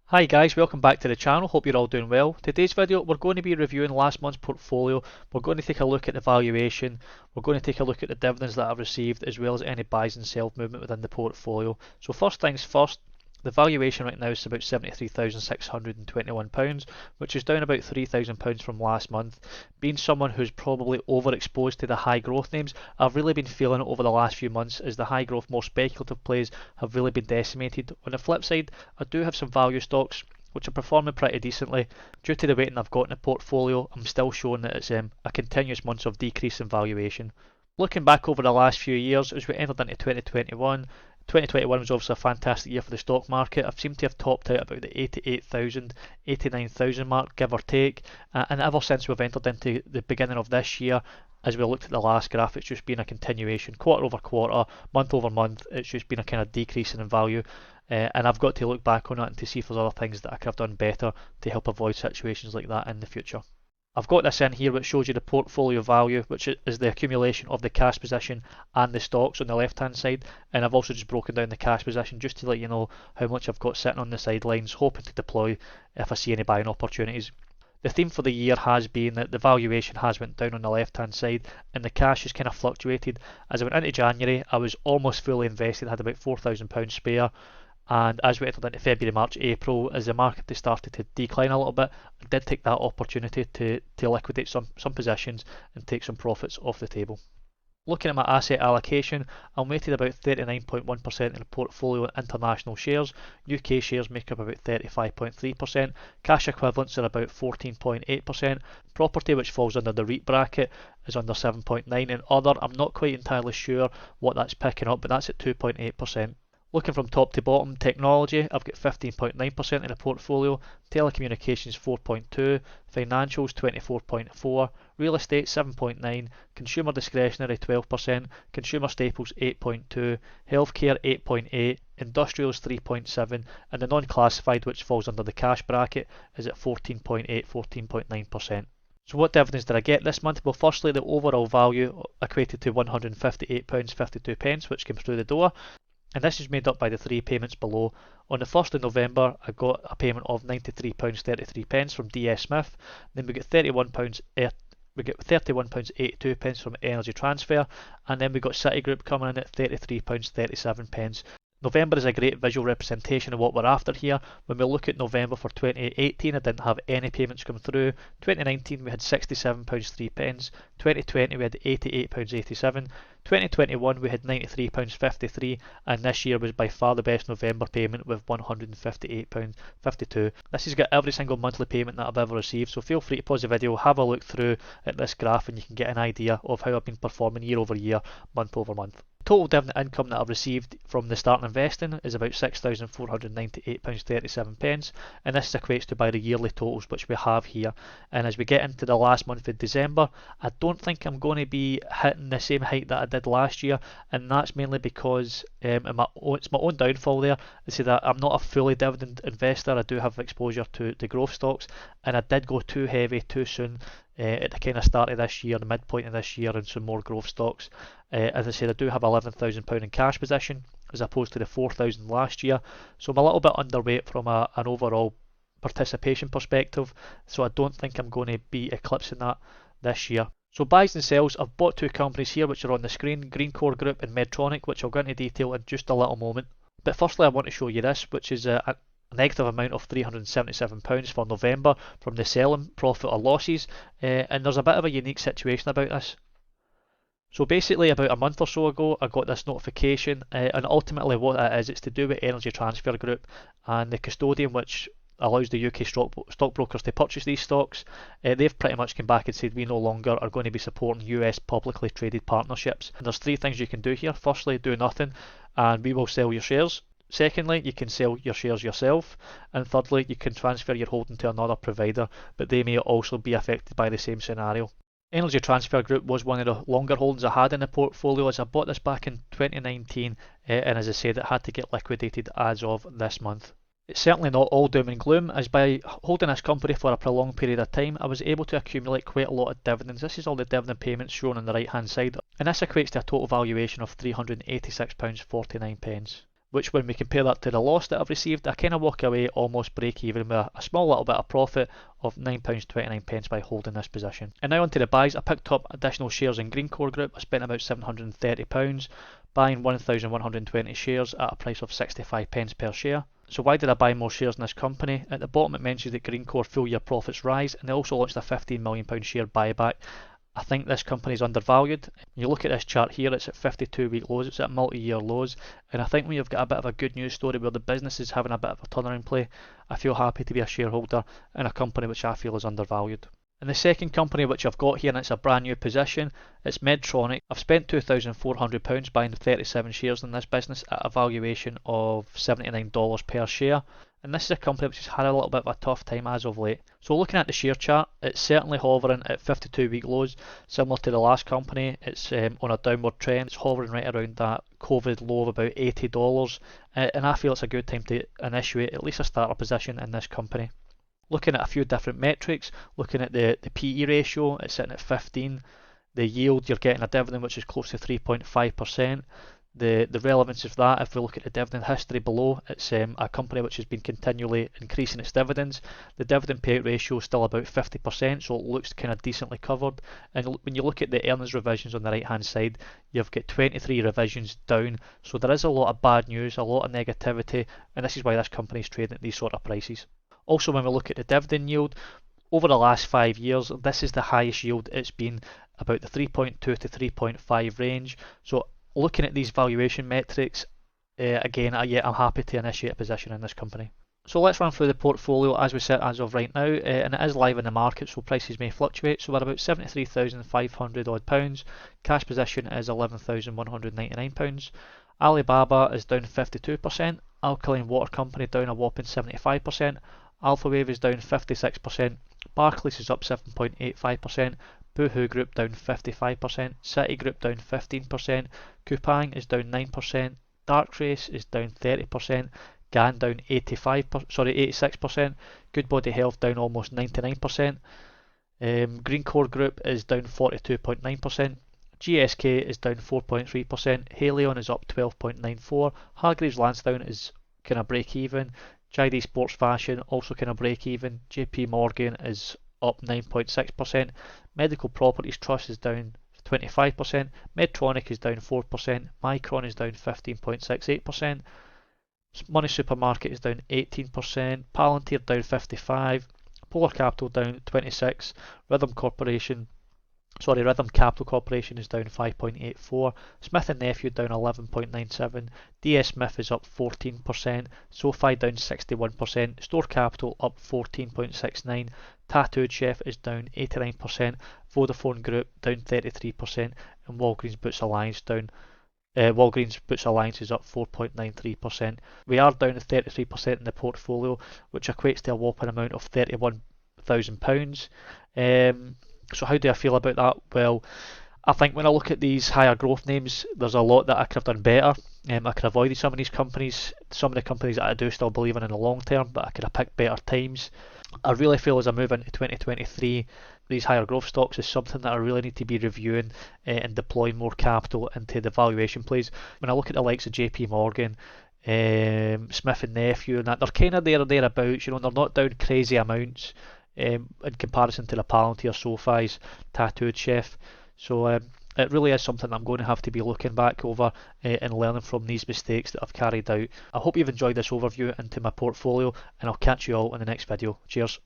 Hi guys, welcome back to the channel, hope you're all doing well. Today's video we're going to be reviewing last month's portfolio, we're going to take a look at the valuation, we're going to take a look at the dividends that I've received as well as any buys and sell movement within the portfolio. So first things first, the valuation right now is about £73,621, which is down about £3,000 from last month. Being someone who's probably overexposed to the high growth names, I've really been feeling it over the last few months as the high growth, more speculative plays have really been decimated. On the flip side, I do have some value stocks which are performing pretty decently. Due to the weighting I've got in the portfolio, I'm still showing that it's a continuous month of decrease in valuation. Looking back over the last few years, as we entered into 2021 was obviously a fantastic year for the stock market. I've seemed to have topped out about the 88,000, 89,000 mark, give or take. And ever since we've entered into the beginning of this year, as we looked at the last graph, it's just been a continuation, quarter over quarter, month over month. It's just been a kind of decreasing in value. And I've got to look back on it and to see if there's other things that I could have done better to help avoid situations like that in the future. I've got this in here which shows you the portfolio value, which is the accumulation of the cash position and the stocks on the left hand side, and I've also just broken down the cash position just to let you know how much I've got sitting on the sidelines hoping to deploy if I see any buying opportunities. The theme for the year has been that the valuation has went down on the left hand side and the cash has kind of fluctuated. As I went into January I was almost fully invested, I had about £4,000 spare. And as we entered into February, March, April, as the market started to decline a little bit, I did take that opportunity to liquidate some positions and take some profits off the table. Looking at my asset allocation, I'm weighted about 39.1% in the portfolio in international shares. UK shares make up about 35.3%. Cash equivalents are about 14.8%. Property, which falls under the REIT bracket, is under 7.9%. And other, I'm not quite entirely sure what that's picking up, but that's at 2.8%. Looking from top to bottom, technology, I've got 15.9% in the portfolio, telecommunications 4.2%, financials 24.4%, real estate 7.9%, consumer discretionary 12%, consumer staples 8.2%, healthcare 8.8%, industrials 3.7%, and the non-classified, which falls under the cash bracket, is at 14.8%, 14.9%. So what dividends did I get this month? Well, firstly, the overall value equated to £158.52, which came through the door. And this is made up by the three payments below. On the 1st of November, I got a payment of £93.33 from DS Smith. Then we get £31.82 from Energy Transfer, and then we got Citigroup coming in at £33.37. November is a great visual representation of what we're after here. When we look at November for 2018, I didn't have any payments come through. 2019 we had £67.03. 2020 we had £88.87. 2021 we had £93.53, and this year was by far the best November payment with £158.52. This has got every single monthly payment that I've ever received, so feel free to pause the video, have a look through at this graph and you can get an idea of how I've been performing year over year, month over month. Total dividend income that I've received from the start investing is about £6,498.37, and this equates to by the yearly totals which we have here. And as we get into the last month of December, I don't think I'm going to be hitting the same height that I did last year, and that's mainly because it's my own downfall there. I say that I'm not a fully dividend investor. I do have exposure to growth stocks, and I did go too heavy too soon at the kind of start of this year, the midpoint of this year, and some more growth stocks. As I said, I do have £11,000 in cash position as opposed to the £4,000 last year, so I'm a little bit underweight from an overall participation perspective, so I don't think I'm going to be eclipsing that this year. So buys and sells, I've bought two companies here which are on the screen, Greencore Group and Medtronic, which I'll go into detail in just a little moment. But firstly I want to show you this, which is a negative amount of £377 for November from the selling profit or losses, and there's a bit of a unique situation about this. So basically about a month or so ago I got this notification, and ultimately what it is, it's to do with Energy Transfer Group and the custodian which allows the UK stockbrokers to purchase these stocks. They've pretty much come back and said we no longer are going to be supporting US publicly traded partnerships. And there's three things you can do here. Firstly, do nothing and we will sell your shares. Secondly, you can sell your shares yourself, and thirdly, you can transfer your holding to another provider, but they may also be affected by the same scenario. Energy Transfer Group was one of the longer holdings I had in the portfolio, as I bought this back in 2019, and as I said, it had to get liquidated as of this month. It's certainly not all doom and gloom, as by holding this company for a prolonged period of time, I was able to accumulate quite a lot of dividends. This is all the dividend payments shown on the right hand side, and this equates to a total valuation of £386.49. which when we compare that to the loss that I've received, I kind of walk away almost break even with a small little bit of profit of £9.29 by holding this position. And now onto the buys. I picked up additional shares in Greencore Group. I spent about £730 buying 1,120 shares at a price of 65p per share. So why did I buy more shares in this company? At the bottom it mentions that Greencore full year profits rise, and they also launched a £15 million share buyback. I think this company is undervalued. When you look at this chart here, it's at 52-week lows, it's at multi-year lows, and I think when you've got a bit of a good news story where the business is having a bit of a turnaround play, I feel happy to be a shareholder in a company which I feel is undervalued. And the second company which I've got here, and it's a brand new position, it's Medtronic. I've spent £2,400 buying 37 shares in this business at a valuation of $79 per share. And this is a company which has had a little bit of a tough time as of late. So looking at the share chart, it's certainly hovering at 52-week lows, similar to the last company. It's on a downward trend. It's hovering right around that COVID low of about $80, and I feel it's a good time to initiate at least a starter position in this company. Looking at a few different metrics, looking at the PE ratio, it's sitting at 15. The yield, you're getting a dividend which is close to 3.5%. The relevance of that, if we look at the dividend history below, it's a company which has been continually increasing its dividends. The dividend payout ratio is still about 50%, so it looks kind of decently covered. And when you look at the earnings revisions on the right hand side, you've got 23 revisions down, so there is a lot of bad news, a lot of negativity, and this is why this company is trading at these sort of prices. Also, when we look at the dividend yield, over the last 5 years, this is the highest yield it's been, about the 3.2 to 3.5 range. So looking at these valuation metrics, again, I'm happy to initiate a position in this company. So let's run through the portfolio as we sit as of right now, and it is live in the market, so prices may fluctuate. So we're about £73,500 odd pounds. Cash position is £11,199. Alibaba is down 52%. Alkaline Water Company down a whopping 75%. Alphawave is down 56%. Barclays is up 7.85%. Boohoo Group down 55%. Citigroup down 15%. Coupang is down 9%. Darktrace is down 30%. GAN down 86%. Goodbody Health down almost 99%. Greencore Group is down 42.9%. GSK is down 4.3%. Haleon is up 12.94%. Hargreaves Lansdown is kind of break even. JD Sports Fashion also kind of break even. JP Morgan is up 9.6%. Medical Properties Trust is down 25%. Medtronic is down 4%. Micron is down 15.68%. Money Supermarket is down 18%. Palantir down 55%. Polar Capital down 26%. Rhythm Capital Corporation is down 5.84%. Smith & Nephew down 11.97%. DS Smith is up 14%. SoFi down 61%. Store Capital up 14.69%. Tattooed Chef is down 89%. Vodafone Group down 33%. And Walgreens Boots Alliance is up 4.93%. We are down to 33% in the portfolio, which equates to a whopping amount of £31,000. So how do I feel about that? Well, I think when I look at these higher growth names, there's a lot that I could have done better. I could have avoided some of these companies, some of the companies that I do still believe in the long term, but I could have picked better times. I really feel as I move into 2023, these higher growth stocks is something that I really need to be reviewing and deploying more capital into the valuation plays. When I look at the likes of JP Morgan, Smith & Nephew, and that, they're kind of there or thereabouts, they're not down crazy amounts in comparison to the Palantir, SoFi's, Tattooed Chef. So it really is something I'm going to have to be looking back over and learning from these mistakes that I've carried out. I hope you've enjoyed this overview into my portfolio, and I'll catch you all in the next video. Cheers.